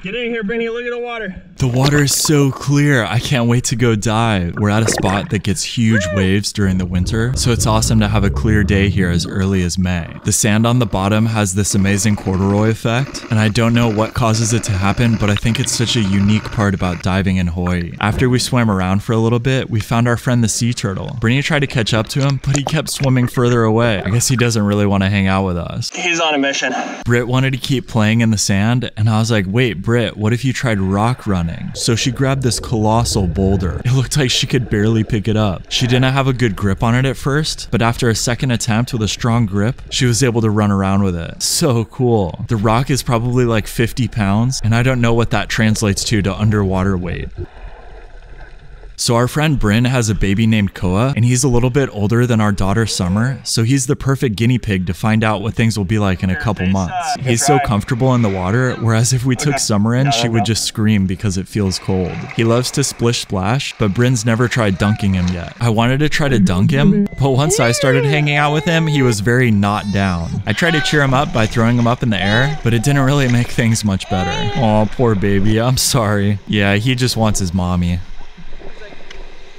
Get in here, Benny. Look at the water. The water is so clear. I can't wait to go dive. We're at a spot that gets huge waves during the winter, so it's awesome to have a clear day here as early as May. The sand on the bottom has this amazing corduroy effect, and I don't know what causes it to happen, but I think it's such a unique part about diving in Hawaii. After we swam around for a little bit, we found our friend the sea turtle. Brittany tried to catch up to him, but he kept swimming further away. I guess he doesn't really want to hang out with us. He's on a mission. Britt wanted to keep playing in the sand, and I was like, wait, Britt, what if you tried rock running? So she grabbed this colossal boulder. It looked like she could barely pick it up. She didn't have a good grip on it at first, but after a second attempt with a strong grip, she was able to run around with it. So cool. The rock is probably like 50 pounds, and I don't know what that translates to underwater weight. So our friend Bryn has a baby named Koa, and he's a little bit older than our daughter Summer, so he's the perfect guinea pig to find out what things will be like in a couple months. He's so comfortable in the water, whereas if we took Summer in, she would just scream because it feels cold. He loves to splish splash, but Bryn's never tried dunking him yet. I wanted to try to dunk him, but once I started hanging out with him, he was very not down. I tried to cheer him up by throwing him up in the air, but it didn't really make things much better. Aw, poor baby, I'm sorry. Yeah, he just wants his mommy.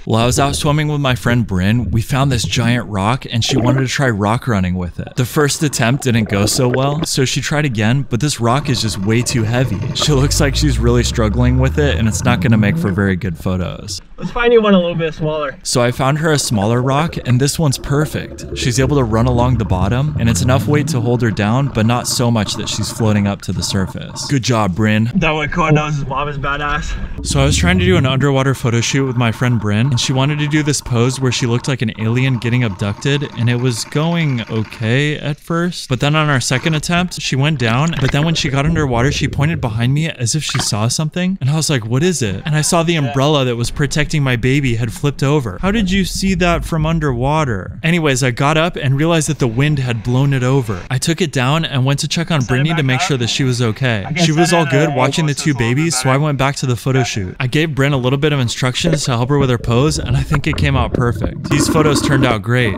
While I was out swimming with my friend Bryn, we found this giant rock and she wanted to try rock running with it. The first attempt didn't go so well, so she tried again, but this rock is just way too heavy. She looks like she's really struggling with it and it's not gonna make for very good photos. Let's find you one a little bit smaller. So I found her a smaller rock and this one's perfect. She's able to run along the bottom and it's enough weight to hold her down, but not so much that she's floating up to the surface. Good job, Bryn. That way Koa knows his mom is badass. So I was trying to do an underwater photo shoot with my friend Bryn, and she wanted to do this pose where she looked like an alien getting abducted, and it was going okay at first. But then on our second attempt, she went down, but then when she got underwater, she pointed behind me as if she saw something, and I was like, what is it? And I saw the umbrella that was protecting my baby had flipped over. How did you see that from underwater? Anyways, I got up and realized that the wind had blown it over. I took it down and went to check on Brittany to make sure that she was okay. She was all good watching the two babies, so I went back to the photo shoot. I gave Bryn a little bit of instructions to help her with her pose, and I think it came out perfect. These photos turned out great.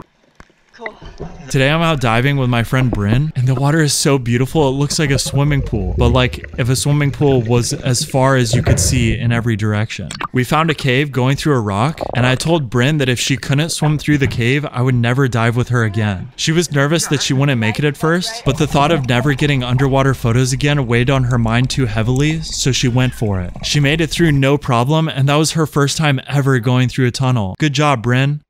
Cool. Today I'm out diving with my friend Bryn, and the water is so beautiful, it looks like a swimming pool. But like if a swimming pool was as far as you could see in every direction. We found a cave going through a rock, and I told Bryn that if she couldn't swim through the cave, I would never dive with her again. She was nervous that she wouldn't make it at first, but the thought of never getting underwater photos again weighed on her mind too heavily, so she went for it. She made it through no problem, and that was her first time ever going through a tunnel. Good job, Bryn.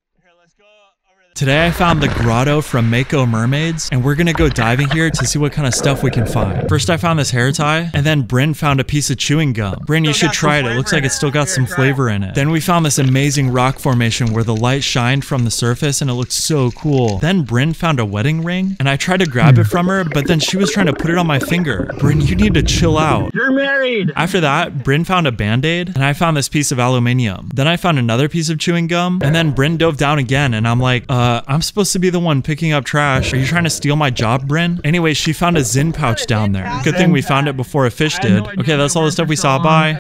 Today I found the grotto from Mako Mermaids, and we're gonna go diving here to see what kind of stuff we can find. First I found this hair tie, and then Bryn found a piece of chewing gum. Bryn, you should try it. It looks like it's still got some flavor in it. Then we found this amazing rock formation where the light shined from the surface and it looked so cool. Then Bryn found a wedding ring, and I tried to grab it from her, but then she was trying to put it on my finger. Bryn, you need to chill out. You're married. After that, Bryn found a band-aid, and I found this piece of aluminium. Then I found another piece of chewing gum, and then Bryn dove down again, and I'm like, I'm supposed to be the one picking up trash. Are you trying to steal my job, Bryn? Anyway, she found a Zin pouch down there. Good thing we found it before a fish did. Okay, that's all the stuff we saw. Bye.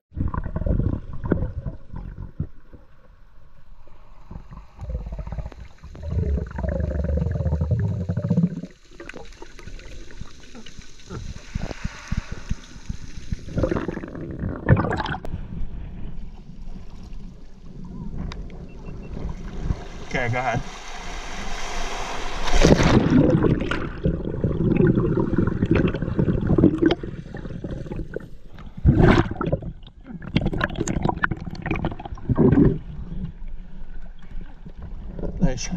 Okay, go ahead. Nice.